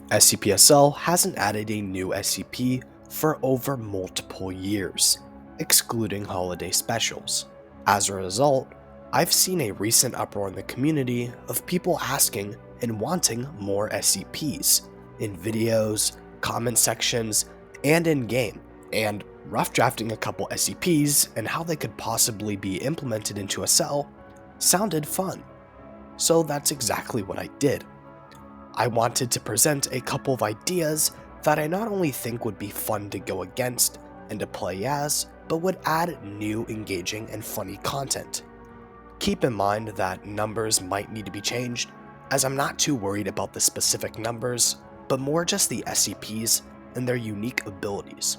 SCPSL hasn't added a new SCP for over multiple years, excluding holiday specials. As a result, I've seen a recent uproar in the community of people asking and wanting more SCPs in videos, comment sections, and in-game, and rough drafting a couple SCPs and how they could possibly be implemented into a cell sounded fun. So that's exactly what I did. I wanted to present a couple of ideas that I not only think would be fun to go against and to play as, but would add new, engaging, and funny content. Keep in mind that numbers might need to be changed, as I'm not too worried about the specific numbers, but more just the SCPs and their unique abilities.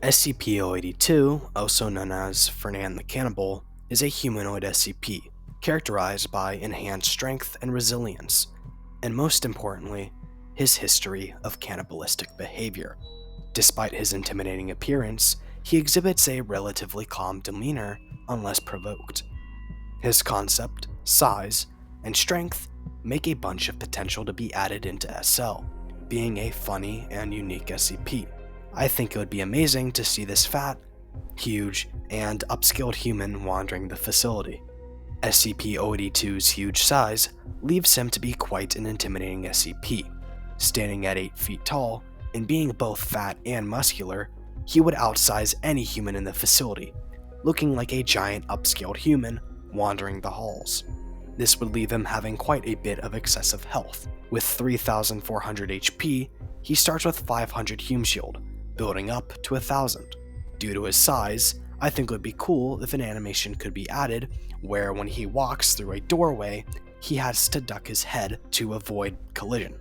SCP-082, also known as Fernand the Cannibal, is a humanoid SCP, characterized by enhanced strength and resilience, and most importantly, his history of cannibalistic behavior. Despite his intimidating appearance, he exhibits a relatively calm demeanor unless provoked. His concept, size, and strength make a bunch of potential to be added into SL, being a funny and unique SCP. I think it would be amazing to see this fat, huge, and upskilled human wandering the facility. SCP-082's huge size leaves him to be quite an intimidating SCP. Standing at 8 feet tall, and being both fat and muscular, he would outsize any human in the facility, looking like a giant upscaled human wandering the halls. This would leave him having quite a bit of excessive health. With 3,400 HP, he starts with 500 Hume Shield, building up to 1,000. Due to his size, I think it would be cool if an animation could be added where when he walks through a doorway, he has to duck his head to avoid collision.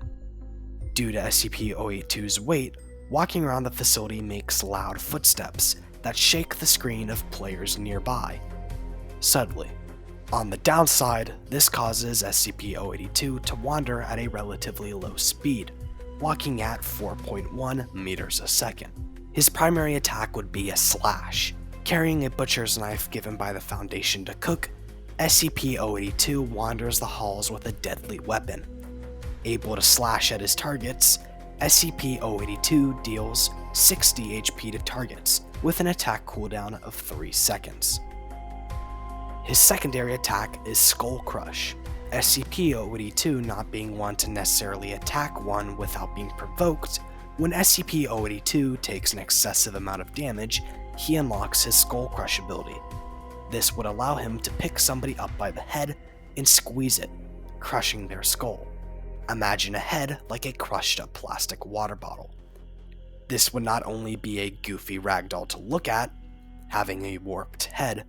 Due to SCP-082's weight, walking around the facility makes loud footsteps that shake the screen of players nearby. Subtly. On the downside, this causes SCP-082 to wander at a relatively low speed, walking at 4.1 meters a second. His primary attack would be a slash. Carrying a butcher's knife given by the Foundation to cook, SCP-082 wanders the halls with a deadly weapon. Able to slash at his targets, SCP-082 deals 60 HP to targets, with an attack cooldown of 3 seconds. His secondary attack is Skull Crush, SCP-082 not being one to necessarily attack one without being provoked. When SCP-082 takes an excessive amount of damage, he unlocks his Skull Crush ability. This would allow him to pick somebody up by the head and squeeze it, crushing their skull. Imagine a head like a crushed up plastic water bottle. This would not only be a goofy ragdoll to look at, having a warped head,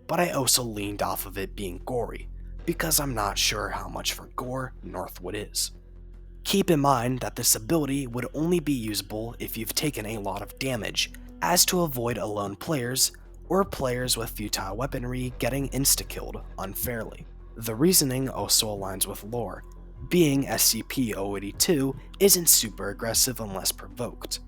but I also leaned off of it being gory, because I'm not sure how much for gore Northwood is. Keep in mind that this ability would only be usable if you've taken a lot of damage, as to avoid alone players or players with futile weaponry getting insta-killed unfairly. The reasoning also aligns with lore, being SCP-082 isn't super aggressive unless provoked.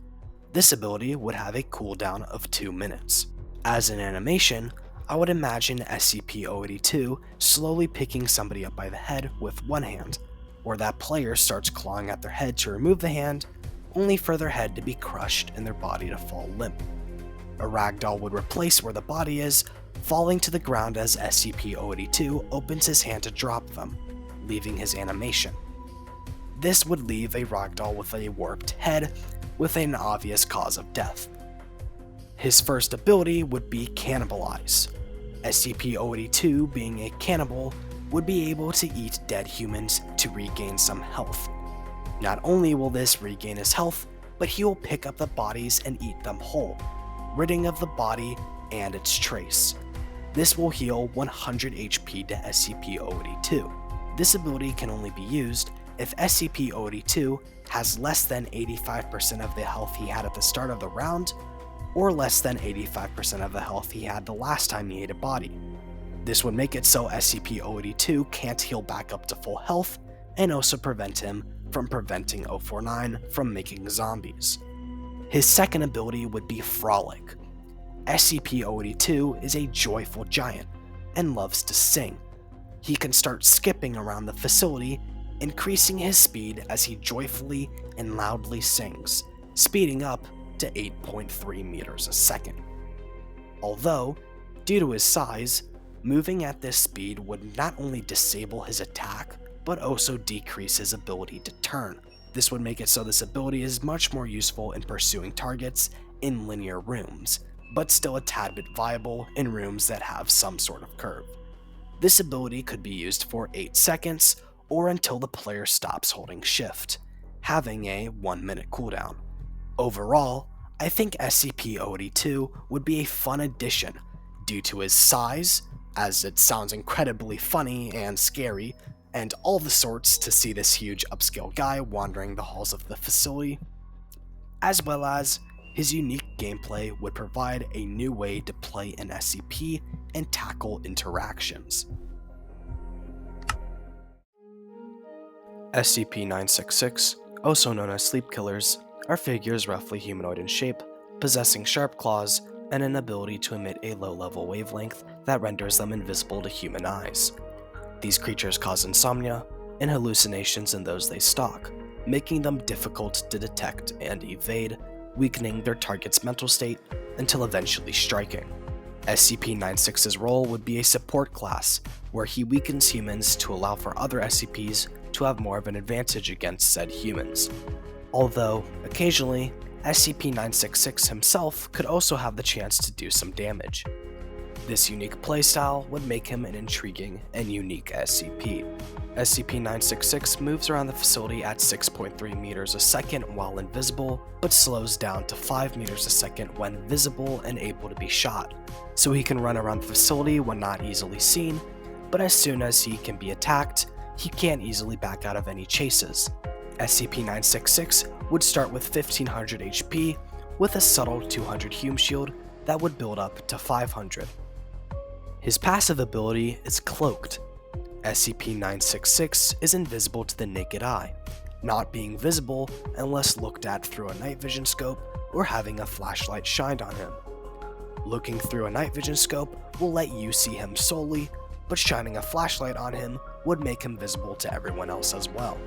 This ability would have a cooldown of 2 minutes. As an animation, I would imagine SCP-082 slowly picking somebody up by the head with one hand, or that player starts clawing at their head to remove the hand, only for their head to be crushed and their body to fall limp. A ragdoll would replace where the body is, falling to the ground as SCP-082 opens his hand to drop them, leaving his animation. This would leave a ragdoll with a warped head with an obvious cause of death. His first ability would be Cannibalize. SCP-082, being a cannibal, would be able to eat dead humans to regain some health. Not only will this regain his health, but he will pick up the bodies and eat them whole, ridding of the body and its trace. This will heal 100 HP to SCP-082. This ability can only be used if SCP-082 has less than 85% of the health he had at the start of the round, or less than 85% of the health he had the last time he ate a body. This would make it so SCP-082 can't heal back up to full health, and also prevent him from preventing 049 from making zombies. His second ability would be Frolic. SCP-082 is a joyful giant, and loves to sing. He can start skipping around the facility, increasing his speed as he joyfully and loudly sings, speeding up to 8.3 meters a second. Although, due to his size, moving at this speed would not only disable his attack, but also decrease his ability to turn. This would make it so this ability is much more useful in pursuing targets in linear rooms, but still a tad bit viable in rooms that have some sort of curve. This ability could be used for 8 seconds or until the player stops holding shift, having a 1-minute cooldown. Overall, I think SCP-082 would be a fun addition due to his size, as it sounds incredibly funny and scary, and all the sorts to see this huge upscale guy wandering the halls of the facility, as well as his unique gameplay would provide a new way to play an SCP and tackle interactions. SCP-966, also known as sleep killers, are figures roughly humanoid in shape, possessing sharp claws and an ability to emit a low-level wavelength that renders them invisible to human eyes. These creatures cause insomnia and hallucinations in those they stalk, making them difficult to detect and evade, weakening their target's mental state until eventually striking. SCP-96's role would be a support class, where he weakens humans to allow for other SCPs to have more of an advantage against said humans. Although, occasionally, SCP-966 himself could also have the chance to do some damage. This unique playstyle would make him an intriguing and unique SCP. SCP-966 moves around the facility at 6.3 meters a second while invisible, but slows down to 5 meters a second when visible and able to be shot, so he can run around the facility when not easily seen, but as soon as he can be attacked, he can't easily back out of any chases. SCP-966 would start with 1500 HP with a subtle 200 Hume Shield that would build up to 500. His passive ability is Cloaked. SCP-966 is invisible to the naked eye, not being visible unless looked at through a night vision scope or having a flashlight shined on him. Looking through a night vision scope will let you see him solely, but shining a flashlight on him would make him visible to everyone else as well.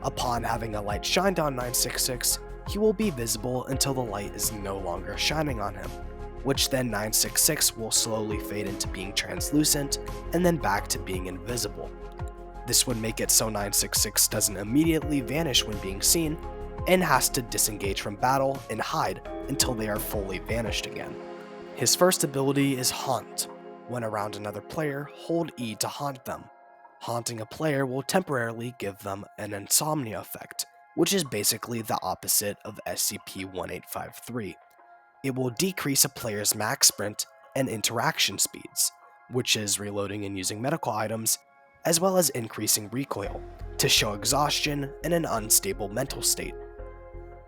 Upon having a light shined on 966, he will be visible until the light is no longer shining on him, which then 966 will slowly fade into being translucent and then back to being invisible. This would make it so 966 doesn't immediately vanish when being seen, and has to disengage from battle and hide until they are fully vanished again. His first ability is Haunt. When around another player, hold E to haunt them. Haunting a player will temporarily give them an insomnia effect, which is basically the opposite of SCP-1853. It will decrease a player's max sprint and interaction speeds, which is reloading and using medical items, as well as increasing recoil, to show exhaustion and an unstable mental state.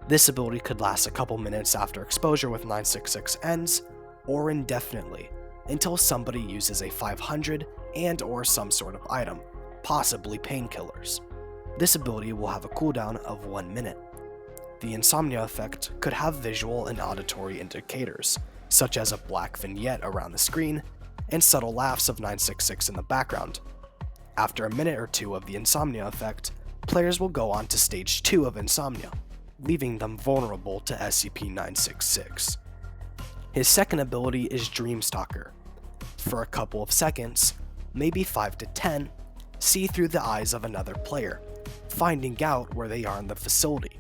This ability could last a couple minutes after exposure with 966 ends, or indefinitely, until somebody uses a 500 and/or some sort of item, possibly painkillers. This ability will have a cooldown of 1 minute. The insomnia effect could have visual and auditory indicators, such as a black vignette around the screen, and subtle laughs of 966 in the background. After a minute or two of the insomnia effect, players will go on to stage 2 of insomnia, leaving them vulnerable to SCP-966. His second ability is Dreamstalker. For a couple of seconds, maybe 5 to 10, see through the eyes of another player, finding out where they are in the facility.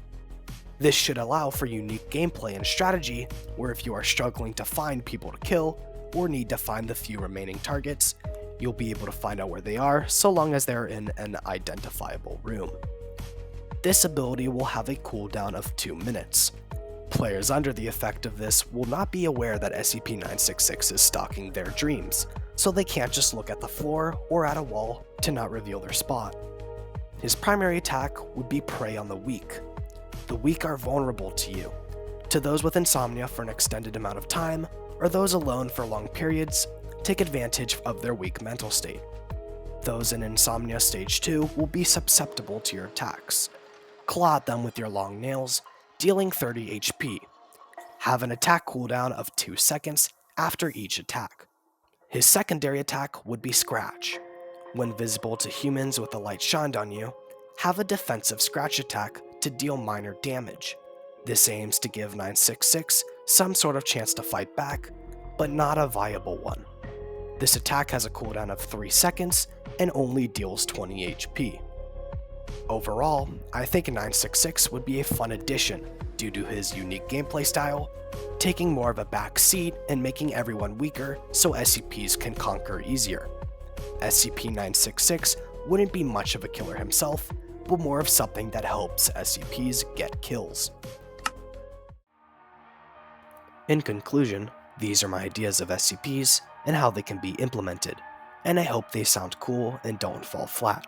This should allow for unique gameplay and strategy where if you are struggling to find people to kill, or need to find the few remaining targets, you'll be able to find out where they are so long as they're in an identifiable room. This ability will have a cooldown of 2 minutes. Players under the effect of this will not be aware that SCP-966 is stalking their dreams, so they can't just look at the floor or at a wall to not reveal their spot. His primary attack would be prey on the weak. The weak are vulnerable to you, to those with insomnia for an extended amount of time, or those alone for long periods. Take advantage of their weak mental state. Those in Insomnia Stage 2 will be susceptible to your attacks. Claw at them with your long nails, dealing 30 HP. Have an attack cooldown of 2 seconds after each attack. His secondary attack would be Scratch. When visible to humans with a light shined on you, have a defensive scratch attack to deal minor damage. This aims to give 966 some sort of chance to fight back, but not a viable one. This attack has a cooldown of 3 seconds and only deals 20 HP. Overall, I think 966 would be a fun addition due to his unique gameplay style, taking more of a back seat and making everyone weaker so SCPs can conquer easier. SCP-966 wouldn't be much of a killer himself, but more of something that helps SCPs get kills. In conclusion, these are my ideas of SCPs and how they can be implemented, and I hope they sound cool and don't fall flat.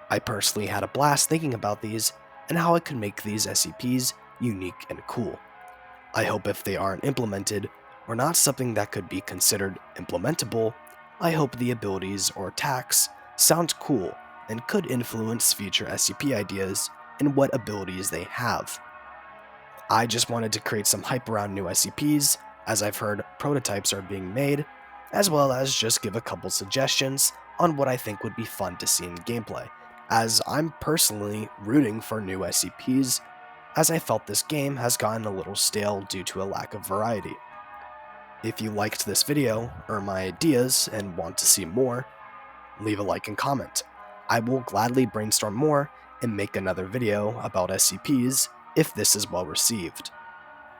I personally had a blast thinking about these and how I could make these SCPs unique and cool. I hope if they aren't implemented, or not something that could be considered implementable, I hope the abilities or attacks sound cool and could influence future SCP ideas and what abilities they have. I just wanted to create some hype around new SCPs, as I've heard prototypes are being made, as well as just give a couple suggestions on what I think would be fun to see in gameplay, as I'm personally rooting for new SCPs, as I felt this game has gotten a little stale due to a lack of variety. If you liked this video, or my ideas, and want to see more, leave a like and comment. I will gladly brainstorm more and make another video about SCPs if this is well received.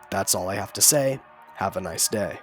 That's all I have to say. Have a nice day.